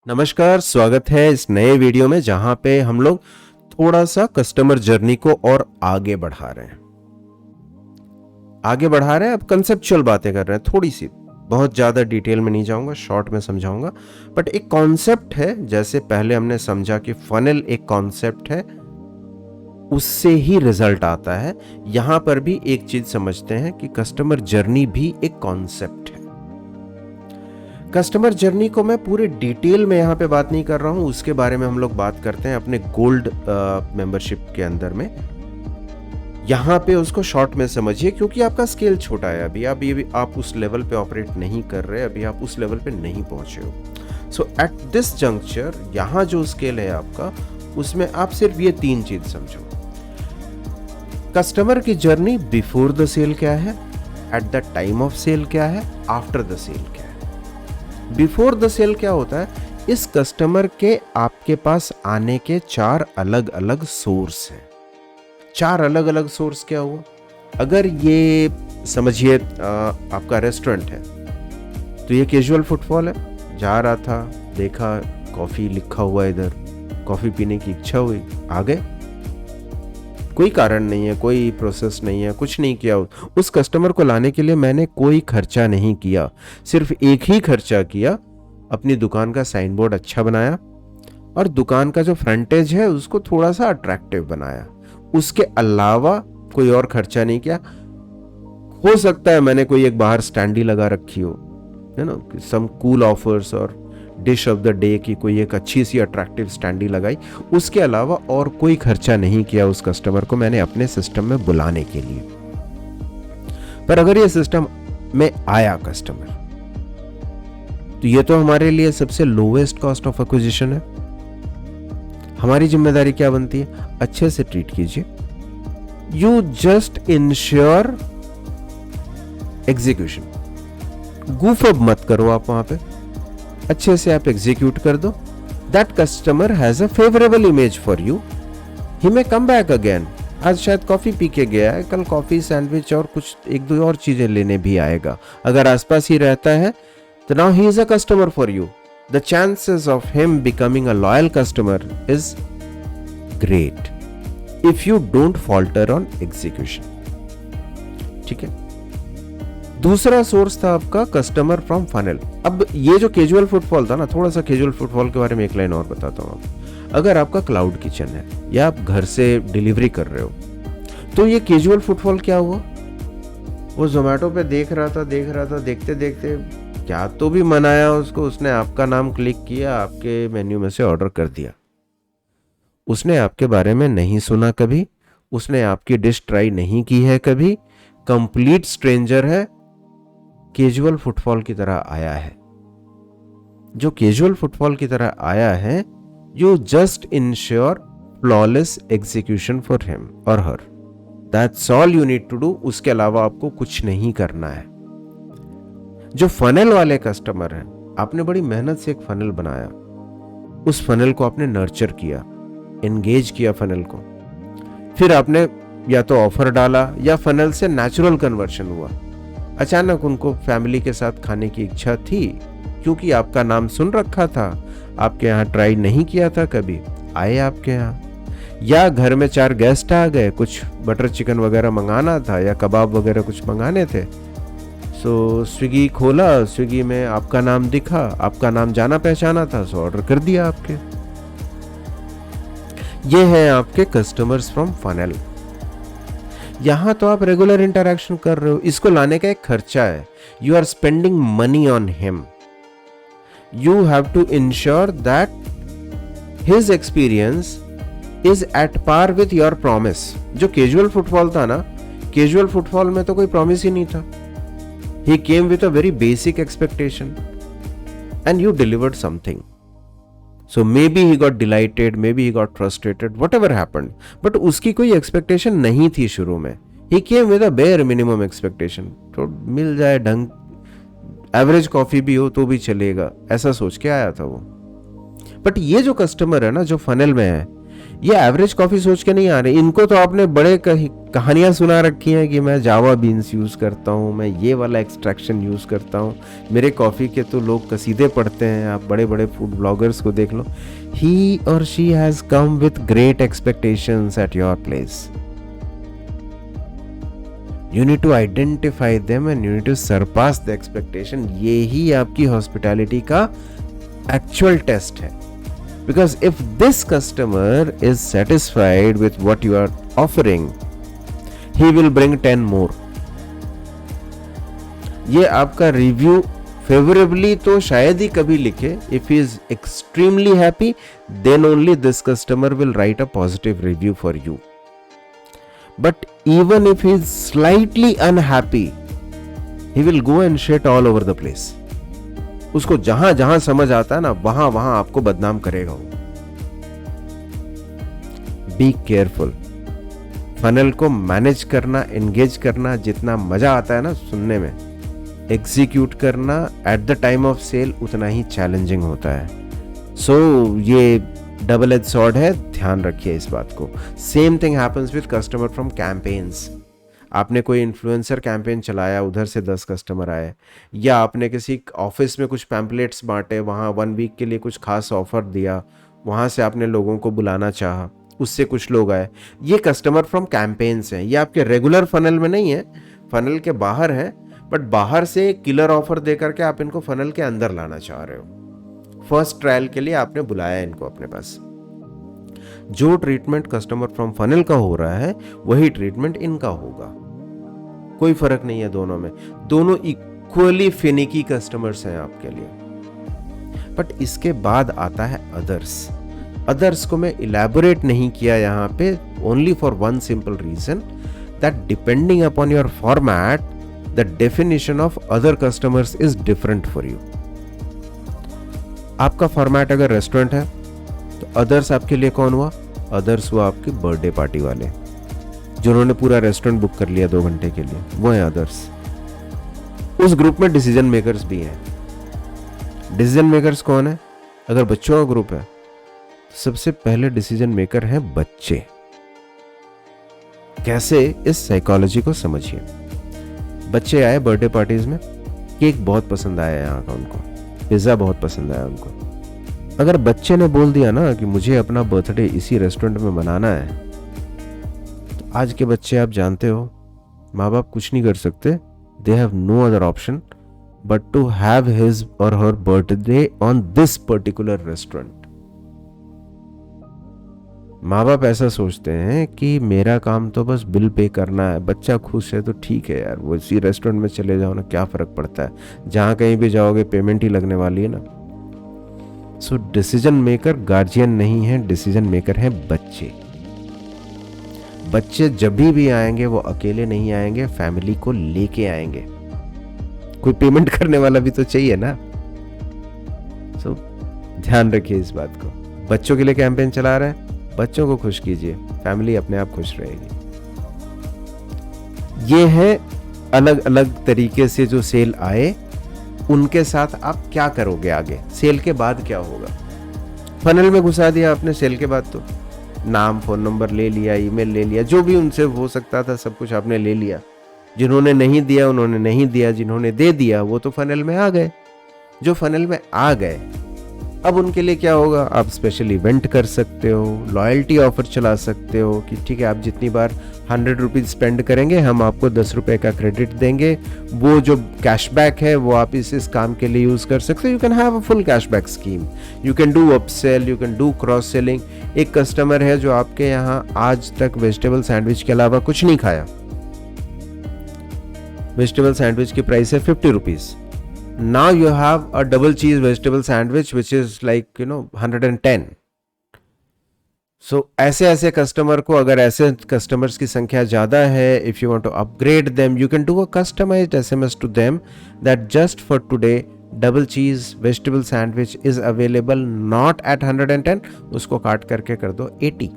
नमस्कार, स्वागत है इस नए वीडियो में जहां पे हम लोग थोड़ा सा कस्टमर जर्नी को और आगे बढ़ा रहे हैं। अब कंसेप्चुअल बातें कर रहे हैं, थोड़ी सी, बहुत ज़्यादा डिटेल में नहीं जाऊंगा, शॉर्ट में समझाऊंगा। बट एक कॉन्सेप्ट है, जैसे पहले हमने समझा कि फनल एक कॉन्सेप्ट है, उससे ही रिजल्ट आता है। यहां पर भी एक चीज समझते हैं कि कस्टमर जर्नी भी एक कॉन्सेप्ट है। कस्टमर जर्नी को मैं पूरे डिटेल में यहाँ पे बात नहीं कर रहा हूँ, उसके बारे में हम लोग बात करते हैं अपने गोल्ड मेंबरशिप के अंदर में। यहाँ पे उसको शॉर्ट में समझिए, क्योंकि आपका स्केल छोटा है। अभी आप उस लेवल पे ऑपरेट नहीं कर रहे, अभी आप उस लेवल पे नहीं पहुंचे हो। सो एट दिस जंक्चर यहाँ जो स्केल है आपका, उसमें आप सिर्फ ये 3 चीज समझो। कस्टमर की जर्नी बिफोर द सेल क्या है, at the time of sale क्या है, आफ्टर द सेल क्या है। बिफोर द सेल क्या होता है, इस कस्टमर के आपके पास आने के 4 अलग अलग सोर्स हैं। 4 अलग अलग सोर्स क्या हुआ? अगर ये समझिए आपका रेस्टोरेंट है, तो ये कैजुअल फुटफॉल है। जा रहा था, देखा कॉफी लिखा हुआ इधर, कॉफी पीने की इच्छा हुई, आ गए। कोई कारण नहीं है, कोई प्रोसेस नहीं है, कुछ नहीं किया। उस कस्टमर को लाने के लिए मैंने कोई खर्चा नहीं किया, सिर्फ एक ही खर्चा किया, अपनी दुकान का साइन बोर्ड अच्छा बनाया और दुकान का जो फ्रंटेज है उसको थोड़ा सा अट्रैक्टिव बनाया। उसके अलावा कोई और खर्चा नहीं किया। हो सकता है मैंने कोई एक बाहर स्टैंडी लगा रखी हो, है ना, सम कूल ऑफर्स और डिश ऑफ द डे की कोई एक अच्छी सी अट्रैक्टिव स्टैंडी लगाई। उसके अलावा और कोई खर्चा नहीं किया उस कस्टमर को मैंने अपने सिस्टम में बुलाने के लिए। पर अगर ये सिस्टम में आया कस्टमर, तो ये तो हमारे लिए सबसे लोवेस्ट कॉस्ट ऑफ एक्विजिशन है। हमारी जिम्मेदारी क्या बनती है? अच्छे से ट्रीट कीजिए। You just ensure execution. Goof up मत करो आप वहां पे, अच्छे से आप एग्जीक्यूट कर दो। That customer has a favourable image for you, he may come back again. आज शायद कॉफी पी के गया है, कल कॉफी, सैंडविच और कुछ 1-2 और चीजें लेने भी आएगा। अगर आसपास ही रहता है तो now he is a customer for you. The chances of him becoming a loyal customer is great if you don't falter on execution. ठीक है। दूसरा सोर्स था आपका कस्टमर फ्रॉम फनल। अब ये जो कैजुअल फुटफॉल था ना, थोड़ा सा कैजुअल फुटफॉल के बारे में एक लाइन और बताता हूँ। अगर आपका क्लाउड किचन है या आप घर से डिलीवरी कर रहे हो, तो ये कैजुअल फुटफॉल क्या हुआ? वो जोमेटो पे देख रहा था, देखते देखते क्या तो भी मनाया उसको, उसने आपका नाम क्लिक किया, आपके मेन्यू में से ऑर्डर कर दिया। उसने आपके बारे में नहीं सुना कभी, उसने आपकी डिश ट्राई नहीं की है कभी, कंप्लीट स्ट्रेंजर है, कैजुअल फुटफॉल की तरह आया है। जो कैजुअल फुटफॉल की तरह आया है, you just ensure flawless execution for him or her. That's all you need to do. उसके अलावा आपको कुछ नहीं करना है। जो फनल वाले कस्टमर हैं, आपने बड़ी मेहनत से एक फनल बनाया, उस फनल को आपने नर्चर किया, एंगेज किया फनल को, फिर आपने या तो ऑफर डाला या फनल से नेचुरल कन्वर्शन हुआ। अचानक उनको फैमिली के साथ खाने की इच्छा थी, क्योंकि आपका नाम सुन रखा था, आपके यहाँ ट्राई नहीं किया था कभी, आए आपके यहाँ। या घर में 4 गेस्ट आ गए, कुछ बटर चिकन वगैरह मंगाना था या कबाब वगैरह कुछ मंगाने थे। सो स्विगी खोला, स्विगी में आपका नाम दिखा, आपका नाम जाना पहचाना था, सो ऑर्डर कर दिया आपके। ये हैं आपके कस्टमर्स फ्रॉम फनल। यहां तो आप रेगुलर इंटरैक्शन कर रहे हो, इसको लाने का एक खर्चा है। You are spending money on him. You have to ensure that his experience is at par with your promise. जो कैजुअल फुटफॉल था ना, कैजुअल फुटफॉल में तो कोई प्रॉमिस ही नहीं था। He came with a very basic expectation and you delivered something. So maybe he got delighted, maybe he got frustrated, whatever happened. But उसकी कोई expectation नहीं थी शुरू में. He came with a bare minimum expectation. तो मिल जाए ढंग, average coffee भी हो तो भी चलेगा, ऐसा सोच के आया था वो। बट ये जो कस्टमर है ना, जो फनल में है, ये एवरेज कॉफी सोच के नहीं आ रहे, इनको तो आपने बड़े कहानियां सुना रखी हैं कि मैं जावा बीन्स यूज करता हूँ, मैं ये वाला एक्सट्रैक्शन यूज करता हूँ, मेरे कॉफी के तो लोग कसीदे पढ़ते हैं, आप बड़े बड़े फूड ब्लॉगर्स को देख लो. ही और she has come with great expectations at your place. You need to identify them and you need to surpass the expectation. ये ही आपकी hospitality का actual test है. Because if this customer is satisfied with what you are offering, he will bring 10 more. ये आपका review favorably तो शायद ही कभी लिखे. If he is extremely happy, then only this customer will write a positive review for you. But even if he is slightly unhappy, he will go and shit all over the place. उसको जहां जहां समझ आता है ना, वहां वहां आपको बदनाम करेगा वो. Be careful. फनल को मैनेज करना, एंगेज करना, जितना मजा आता है ना सुनने में, एग्जीक्यूट करना at the time of sale उतना ही चैलेंजिंग होता है. सो ये डबल एज सॉर्ड है, ध्यान रखिए इस बात को. Same thing happens with customer from campaigns. आपने कोई इन्फ्लुएंसर कैंपेन चलाया, उधर से 10 कस्टमर आए, या आपने किसी ऑफिस में कुछ पैम्पलेट्स बांटे, वहाँ 1 वीक के लिए कुछ खास ऑफर दिया, वहाँ से आपने लोगों को बुलाना चाहा, उससे कुछ लोग आए. ये कस्टमर फ्रॉम कैंपेन्स हैं. ये आपके रेगुलर फनल में नहीं है, फनल के बाहर है, बट बाहर से किलर ऑफर दे करके आप इनको फनल के अंदर लाना चाह रहे हो. फर्स्ट ट्रायल के लिए आपने बुलाया इनको अपने पास. जो ट्रीटमेंट कस्टमर फ्रॉम फनल का हो रहा है वही ट्रीटमेंट इनका होगा. कोई फर्क नहीं है दोनों में. दोनों इक्वली फिनिकी कस्टमर्स हैं आपके लिए. बट इसके बाद आता है अदर्स. अदर्स को मैं इलैबोरेट नहीं किया यहाँ पे, only for one simple reason that depending upon your format the definition of other customers is different for you. आपका फॉर्मेट अगर रेस्टोरेंट है तो अदर्स आपके लिए कौन हुआ? अदर्स हुआ आपकी बर्थडे पार्टी वाले, जिन्होंने पूरा रेस्टोरेंट बुक कर लिया 2 घंटे के लिए, वो है अदर्स. उस ग्रुप में डिसीजन मेकर्स भी हैं. डिसीजन मेकर्स कौन है? अगर बच्चों का ग्रुप है तो सबसे पहले डिसीजन मेकर है बच्चे. कैसे? इस साइकोलॉजी को समझिए. बच्चे आए बर्थडे पार्टीज में, केक बहुत पसंद आया यहाँ का उनको, पिज्जा बहुत पसंद आया उनको. अगर बच्चे ने बोल दिया ना कि मुझे अपना बर्थडे इसी रेस्टोरेंट में मनाना है, तो आज के बच्चे आप जानते हो, माँ बाप कुछ नहीं कर सकते. They have no other option but to have his or her birthday on this particular restaurant. माँ बाप ऐसा सोचते हैं कि मेरा काम तो बस बिल पे करना है, बच्चा खुश है तो ठीक है यार, वो इसी रेस्टोरेंट में चले जाओ ना, क्या फर्क पड़ता है, जहाँ कहीं भी जाओगे पेमेंट ही लगने वाली है ना. सो डिसीजन मेकर गार्जियन नहीं है, डिसीजन मेकर है बच्चे. बच्चे जब भी आएंगे वो अकेले नहीं आएंगे, फैमिली को लेके आएंगे. कोई पेमेंट करने वाला भी तो चाहिए ना. सो ध्यान रखिए इस बात को. बच्चों के लिए कैंपेन चला रहे हैं, बच्चों को खुश कीजिए, फैमिली अपने आप खुश रहेगी. ये है अलग अलग तरीके से जो सेल आए, उनके साथ आप क्या करोगे आगे. सेल के बाद क्या होगा? फनल में घुसा दिया आपने. सेल के बाद तो नाम, फोन नंबर ले लिया, ईमेल ले लिया, जो भी उनसे हो सकता था सब कुछ आपने ले लिया. जिन्होंने नहीं दिया उन्होंने नहीं दिया, जिन्होंने दे दिया वो तो फनल में आ गए. जो फनल में आ गए, अब उनके लिए क्या होगा? आप स्पेशल इवेंट कर सकते हो, लॉयल्टी ऑफर चला सकते हो कि ठीक है आप जितनी बार 100 रुपीज स्पेंड करेंगे हम आपको 10 रुपए का क्रेडिट देंगे. वो जो कैशबैक है वो आप इस काम के लिए यूज कर सकते हो. You can have a full cashback scheme. You can do upsell, you can do cross selling. एक कस्टमर है जो आपके यहाँ आज तक वेजिटेबल सैंडविच के अलावा कुछ नहीं खाया. वेजिटेबल सैंडविच की प्राइस है 50 rupees. Now you have a double cheese vegetable sandwich which is like 110. So ऐसे कस्टमर को, अगर ऐसे कस्टमर्स की संख्या ज़्यादा है, if you want to upgrade them, you can do a customized SMS to them that just for today double cheese vegetable sandwich is available not at 110. उसको काट करके कर दो 80.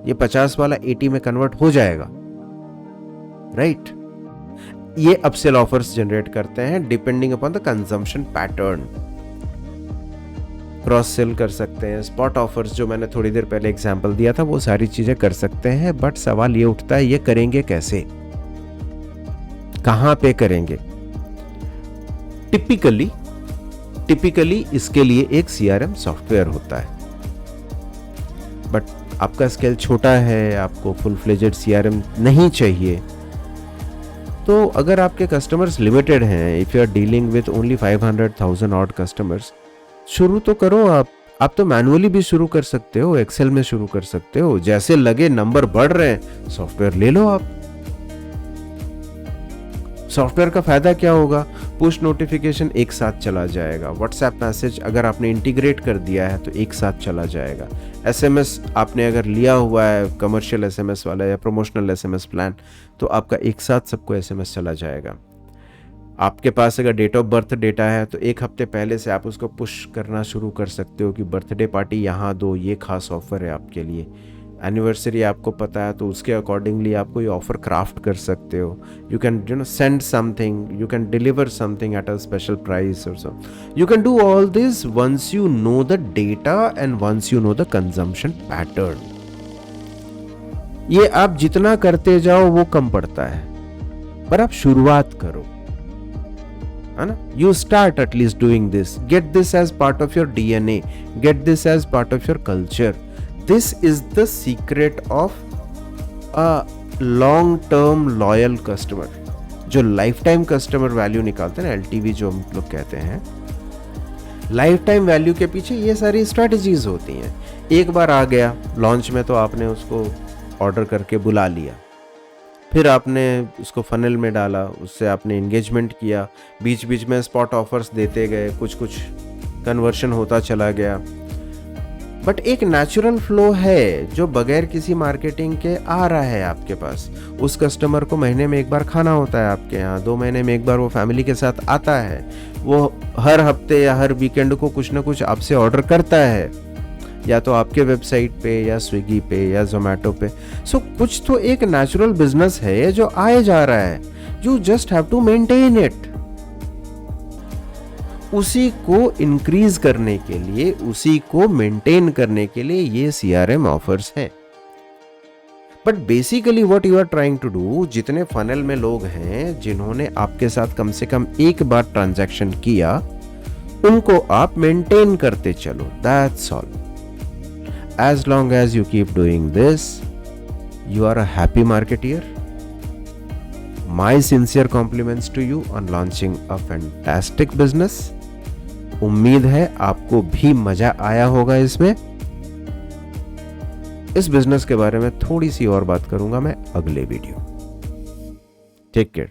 ये 50 वाला 80 में कन्वर्ट हो जाएगा, राइट? ये अपसेल ऑफर्स जनरेट करते हैं depending upon the consumption pattern. Cross sell कर सकते हैं, स्पॉट ऑफर्स जो मैंने थोड़ी देर पहले एग्जांपल दिया था वो सारी चीजें कर सकते हैं। बट सवाल ये उठता है, ये करेंगे कैसे, कहां पे करेंगे? टिपिकली इसके लिए एक CRM सॉफ्टवेयर होता है। बट आपका स्केल छोटा है, आपको फुल फ्लेजेड CRM नहीं चाहिए, तो अगर आपके कस्टमर्स लिमिटेड हैं, if you are dealing with only 500,000 odd customers, शुरू तो करो आप तो मैनुअली भी शुरू कर सकते हो, एक्सेल में शुरू कर सकते हो, जैसे लगे नंबर बढ़ रहे हैं सॉफ्टवेयर ले लो आप। सॉफ्टवेयर का फायदा क्या होगा? पुश नोटिफिकेशन एक साथ चला जाएगा, व्हाट्सएप मैसेज अगर आपने इंटीग्रेट कर दिया है तो एक साथ चला जाएगा, SMS आपने अगर लिया हुआ है कमर्शियल SMS वाला या प्रमोशनल SMS प्लान, तो आपका एक साथ सबको SMS चला जाएगा। आपके पास अगर डेट ऑफ बर्थ डेटा है तो एक हफ्ते पहले से आप उसको पुश करना शुरू कर सकते हो कि बर्थडे पार्टी यहाँ दो, ये खास ऑफर है आपके लिए। एनिवर्सरी आपको पता है तो उसके अकॉर्डिंगली आप कोई ऑफर क्राफ्ट कर सकते हो। You can send something, you can deliver something at a special price or so. You can do all this once you know the data and once you know the consumption pattern. ये आप जितना करते जाओ वो कम पड़ता है, पर आप शुरुआत करो, है ना? You start at least doing this, get this as part of your DNA, get this as part of your culture. This is the secret of a long-term loyal customer, जो लाइफ टाइम कस्टमर वैल्यू निकालते हैं ना, LTV जो हम लोग कहते हैं। Life time value के पीछे ये सारी स्ट्रेटजीज होती हैं। एक बार आ गया लॉन्च में तो आपने उसको ऑर्डर करके बुला लिया, फिर आपने उसको फनल में डाला, उससे आपने एंगेजमेंट किया, बीच बीच में स्पॉट ऑफर्स देते गए, कुछ कुछ कन्वर्शन होता चला गया। बट एक नेचुरल फ्लो है जो बगैर किसी मार्केटिंग के आ रहा है आपके पास। उस कस्टमर को महीने में एक बार खाना होता है आपके यहाँ, 2 महीने में एक बार वो फैमिली के साथ आता है, वो हर हफ्ते या हर वीकेंड को कुछ ना कुछ आपसे ऑर्डर करता है, या तो आपके वेबसाइट पे या स्विगी पे या जोमेटो पे। सो कुछ तो एक नेचुरल बिजनेस है जो आए जा रहा है, you just have to maintain it. उसी को इंक्रीज करने के लिए, उसी को मेंटेन करने के लिए ये CRM ऑफर्स हैं। But basically what you are trying to do, जितने फनल में लोग हैं जिन्होंने आपके साथ कम से कम एक बार ट्रांजैक्शन किया, उनको आप मेंटेन करते चलो, that's all. As long as you keep doing this, you are a happy marketer. My sincere compliments to you on launching a fantastic business. उम्मीद है आपको भी मजा आया होगा इसमें। इस बिजनेस के बारे में थोड़ी सी और बात करूंगा मैं अगले वीडियो। Take care.